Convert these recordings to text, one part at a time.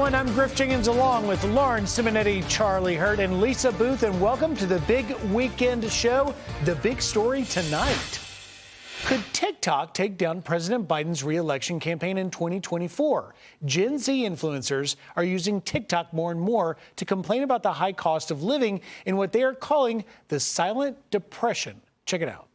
everyone. I'm Griff Jenkins along with Lauren Simonetti, Charlie Hurt, and Lisa Booth, and welcome to the big weekend show. The big story tonight. Could TikTok take down President Biden's re-election campaign in 2024? Gen Z influencers are using TikTok more and more to complain about the high cost of living in what they are calling the silent depression. Check it out.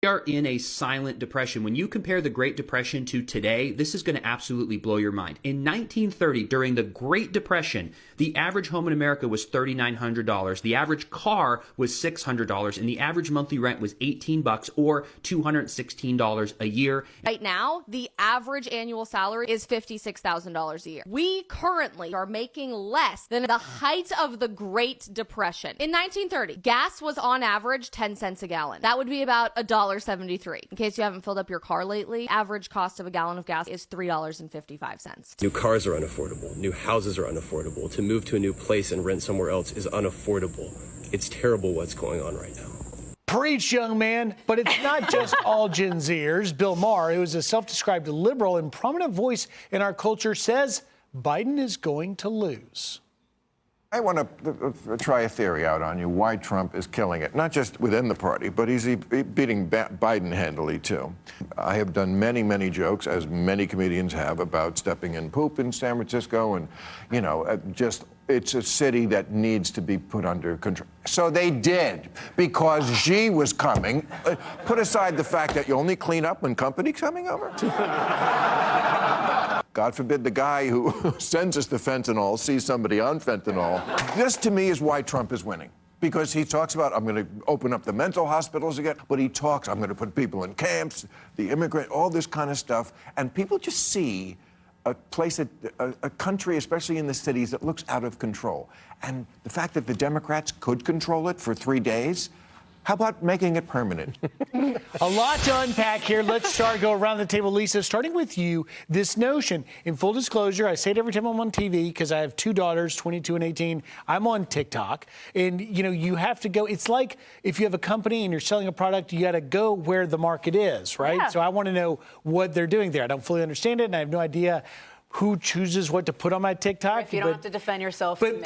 We are in a silent depression. When you compare the Great Depression to today, this is going to absolutely blow your mind. In 1930, during the Great Depression, the average home in America was $3,900. The average car was $600, and the average monthly rent was $18 or $216 a year. Right now, the average annual salary is $56,000 a year. We currently are making less than the height of the Great Depression. In 1930, gas was on average 10 cents a gallon. That would be about $1.73. In case you haven't filled up your car lately, average cost of a gallon of gas is $3.55. New cars are unaffordable. New houses are unaffordable. To move to a new place and rent somewhere else is unaffordable. It's terrible what's going on right now. Preach, young man. But it's not just all Gen Zers. Bill Maher, who is a self-described liberal and prominent voice in our culture, says Biden is going to lose. I want to try a theory out on you why Trump is killing it, not just within the party, but he's beating Biden handily, too. I have done many, many jokes, as many comedians have, about stepping in poop in San Francisco. And, you know, it's a city that needs to be put under control. So they did, because Xi was coming. Put aside the fact that you only clean up when company's coming over. God forbid the guy who sends us the fentanyl sees somebody on fentanyl. This, to me, is why Trump is winning. Because he talks about, I'm going to open up the mental hospitals again, but he talks, I'm going to put people in camps, the immigrant, all this kind of stuff. And people just see a place, a country, especially in the cities, that looks out of control. And the fact that the Democrats could control it for 3 days, how about making it permanent? A lot to unpack here. Let's go around the table. Lisa, starting with you, this notion, in full disclosure, I say it every time I'm on TV because I have two daughters, 22 and 18. I'm on TikTok. And, you know, you have to go. It's like if you have a company and you're selling a product, you got to go where the market is, right? Yeah. So I want to know what they're doing there. I don't fully understand it, and I have no idea who chooses what to put on my TikTok. If you don't have to defend yourself. But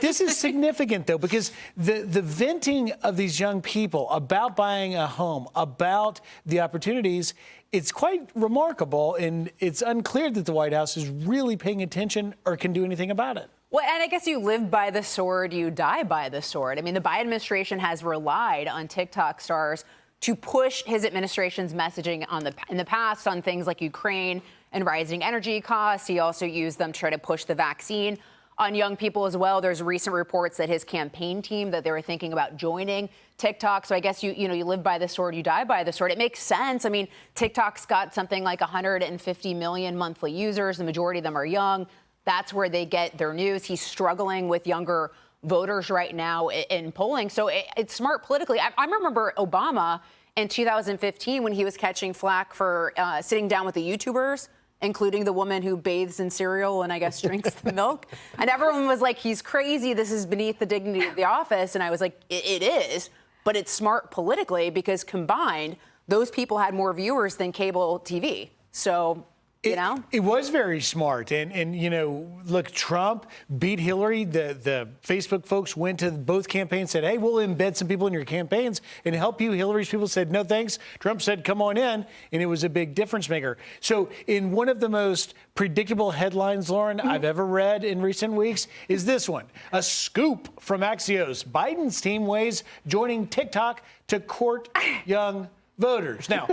this is significant, though, because the venting of these young people about buying a home, about the opportunities, it's quite remarkable, and it's unclear that the White House is really paying attention or can do anything about it. Well, and I guess you live by the sword, you die by the sword. I mean, the Biden administration has relied on TikTok stars to push his administration's messaging in the past on things like Ukraine and rising energy costs. He also used them to try to push the vaccine on young people as well. There's recent reports that his campaign team, that they were thinking about joining TikTok. So I guess you live by the sword, you die by the sword. It makes sense. I mean, TikTok's got something like 150 million monthly users. The majority of them are young. That's where they get their news. He's struggling with younger voters right now in polling. So it's smart politically. I remember Obama in 2015 when he was catching flack for sitting down with the YouTubers, including the woman who bathes in cereal and I guess drinks the milk. And everyone was like, he's crazy. This is beneath the dignity of the office. And I was like, it is, but it's smart politically because combined, those people had more viewers than cable TV. So, you know? It was very smart. And you know, look, Trump beat Hillary. The Facebook folks went to both campaigns, said, hey, we'll embed some people in your campaigns and help you. Hillary's people said, no, thanks. Trump said, come on in. And it was a big difference maker. So in one of the most predictable headlines, Lauren, I've ever read in recent weeks is this one. A scoop from Axios. Biden's team weighs joining TikTok to court young voters. Now,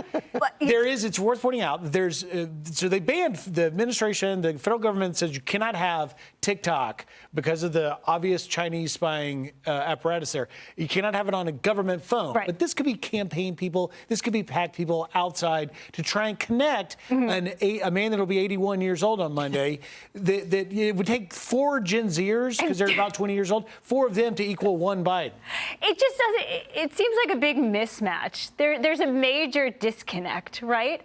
it's worth pointing out, so they banned, the administration, the federal government says you cannot have TikTok because of the obvious Chinese spying apparatus there. You cannot have it on a government phone. Right. But this could be campaign people, this could be PAC people outside to try and connect a man that will be 81 years old on Monday. that it would take 4 Gen Zers, because they're about 20 years old, 4 of them to equal 1 Biden. It just doesn't, it seems like a big mismatch. There's a major disconnect, right?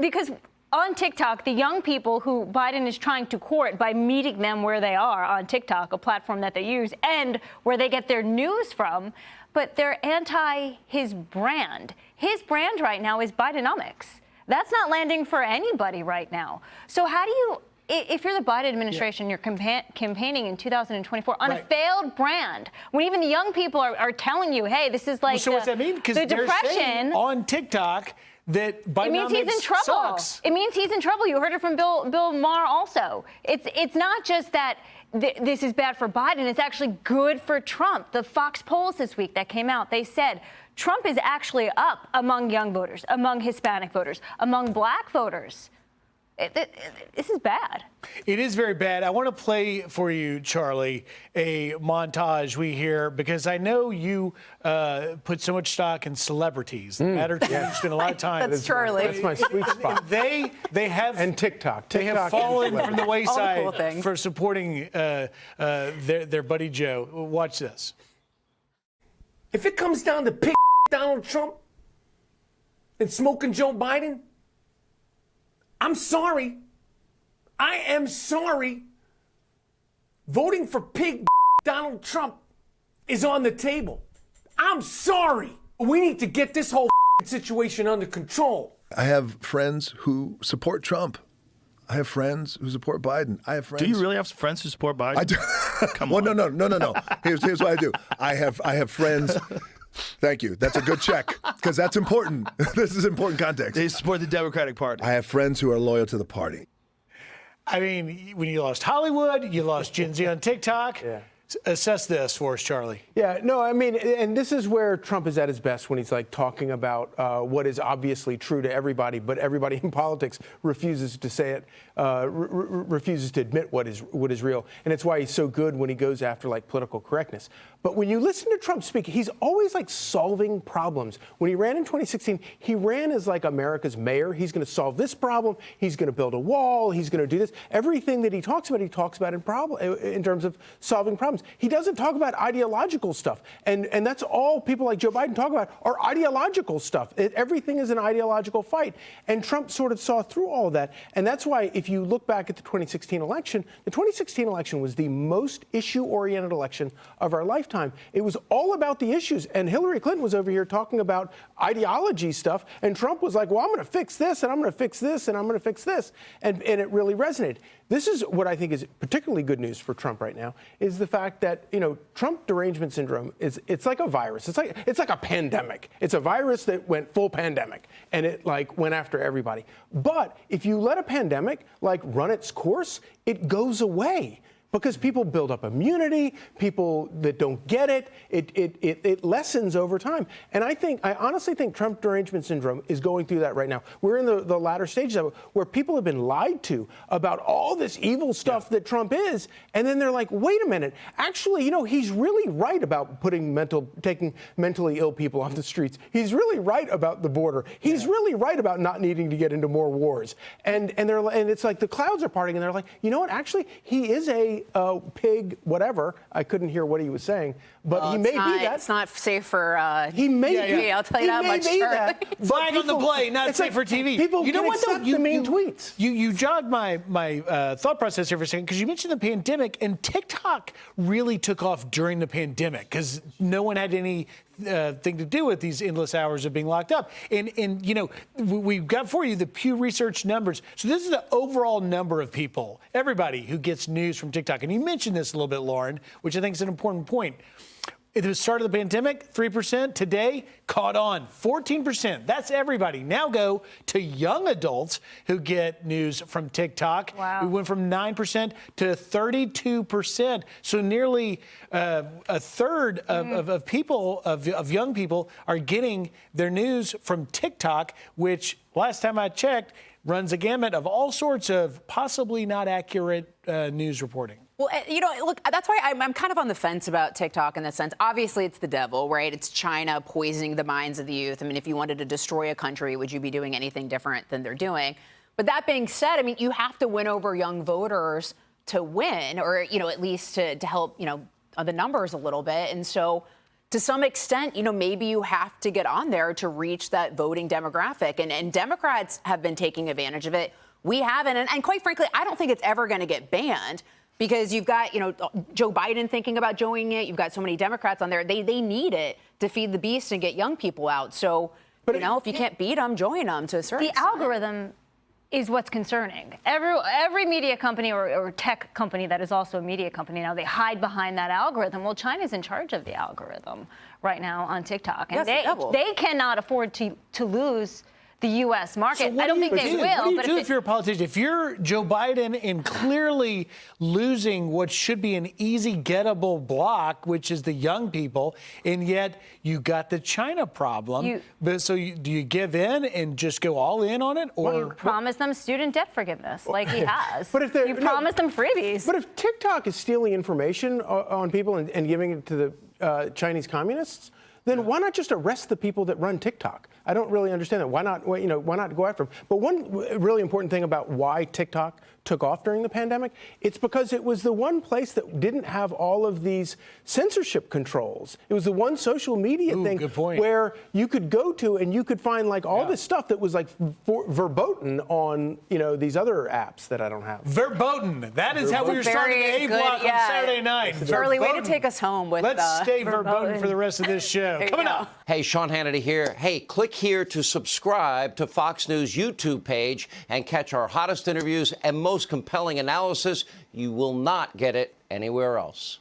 Because on TikTok, the young people who Biden is trying to court by meeting them where they are on TikTok, a platform that they use, and where they get their news from, but they're anti his brand. His brand right now is Bidenomics. That's not landing for anybody right now. So how do you if you're the Biden administration, you're campaigning in 2024 on Right. a failed brand, when even the young people are telling you, hey, this is like So what's that mean? Because the they're saying depression. on TikTok that It Biden means he's in trouble. sucks. It means he's in trouble. You heard it from Bill Maher also. It's not just that this is bad for Biden. It's actually good for Trump. The Fox polls this week that came out, they said Trump is actually up among young voters, among Hispanic voters, among black voters. This is bad. It is very bad. I want to play for you, Charlie, a montage we hear because I know you put so much stock in celebrities. Matter to you. You spend a lot of time. That's Charlie. That's my sweet spot. They have And TikTok. They have fallen from the wayside cool things. for supporting their buddy Joe. Watch this. If it comes down to pick Donald Trump and smoking Joe Biden, I'm sorry. I am sorry. Voting for pig Donald Trump is on the table. I'm sorry. We need to get this whole situation under control. I have friends who support Trump. I have friends who support Biden. I have friends. Do you really have friends who support Biden? I do. Come well, on. No. Here's what I do. I have friends. Thank you. That's a good check because that's important. This is important context. They support the Democratic Party. I have friends who are loyal to the party. I mean, when you lost Hollywood, you lost Gen Z on TikTok. Yeah. Assess this for us, Charlie. Yeah, no, I mean, and this is where Trump is at his best when he's like talking about what is obviously true to everybody, but everybody in politics refuses to say it, refuses to admit what is real, and it's why he's so good when he goes after like political correctness. But when you listen to Trump speak, he's always like solving problems. When he ran in 2016, he ran as like America's mayor. He's going to solve this problem. He's going to build a wall. He's going to do this. Everything that he talks about in terms of solving problems. He doesn't talk about ideological stuff. And that's all people like Joe Biden talk about are ideological stuff. Everything is an ideological fight. And Trump sort of saw through all of that. And that's why if you look back at the 2016 election was the most issue-oriented election of our lifetime. It was all about the issues. And Hillary Clinton was over here talking about ideology stuff. And Trump was like, well, I'm going to fix this, and I'm going to fix this, and I'm going to fix this. And it really resonated. This is what I think is particularly good news for Trump right now, is the fact that, Trump derangement syndrome it's like a virus. It's like a pandemic. It's a virus that went full pandemic, and it like went after everybody. But if you let a pandemic like run its course, it goes away. Because people build up immunity, people that don't get it, it lessens over time. And I honestly think Trump derangement syndrome is going through that right now. We're in the latter stages of it, where people have been lied to about all this evil stuff that Trump is, and then they're like, wait a minute, actually, he's really right about taking mentally ill people off the streets. He's really right about the border. He's really right about not needing to get into more wars. And it's like the clouds are parting, and they're like, you know what, actually, he is a pig, whatever. I couldn't hear what he was saying, but he may be that. It's not safe for. He may be. I'll tell you that much. Flag on the play, not safe for TV. People can accept the main tweets. You jogged my thought process here for a second because you mentioned the pandemic, and TikTok really took off during the pandemic because no one had any thing to do with these endless hours of being locked up. And we've got for you the Pew Research numbers. So this is the overall number of people, everybody who gets news from TikTok. And you mentioned this a little bit, Lauren, which I think is an important point. At the start of the pandemic, 3%. Today, caught on, 14%. That's everybody. Now go to young adults who get news from TikTok. Wow. We went from 9% to 32%. So nearly a third of people, of young people, are getting their news from TikTok, which last time I checked, runs a gamut of all sorts of possibly not accurate news reporting. Well, look, that's why I'm kind of on the fence about TikTok in the sense, obviously it's the devil, right? It's China poisoning the minds of the youth. I mean, if you wanted to destroy a country, would you be doing anything different than they're doing? But that being said, I mean, you have to win over young voters to win, or, at least to help, the numbers a little bit. And so to some extent, maybe you have to get on there to reach that voting demographic. And Democrats have been taking advantage of it. We haven't. And quite frankly, I don't think it's ever going to get banned. Because you've got, Joe Biden thinking about joining it. You've got so many Democrats on there. They need it to feed the beast and get young people out. So, if you can't beat them, join them to a certain extent. The algorithm is what's concerning. Every media company or tech company that is also a media company now, they hide behind that algorithm. Well, China's in charge of the algorithm right now on TikTok. And they cannot afford to lose the U.S. market. I don't think they will. What do you do if you're a politician? If you're Joe Biden and clearly losing what should be an easy gettable block, which is the young people, and yet you got the China problem. Do you give in and just go all in on it, or you promise them student debt forgiveness like he has? But if you promise them freebies. But if TikTok is stealing information on people and giving it to the Chinese communists, then why not just arrest the people that run TikTok? I don't really understand that. Why not go after them? But one really important thing about why TikTok took off during the pandemic, it's because it was the one place that didn't have all of these censorship controls. It was the one social media thing where you could go to and you could find like all this stuff that was like verboten on these other apps that I don't have. Verboten. That is how we were starting A Block on Saturday night. Charlie, way to take us home with Let's stay verboten for the rest of this show. Coming up. Hey, Sean Hannity here. Hey, click here to subscribe to Fox News YouTube page and catch our hottest interviews and most compelling analysis. You will not get it anywhere else.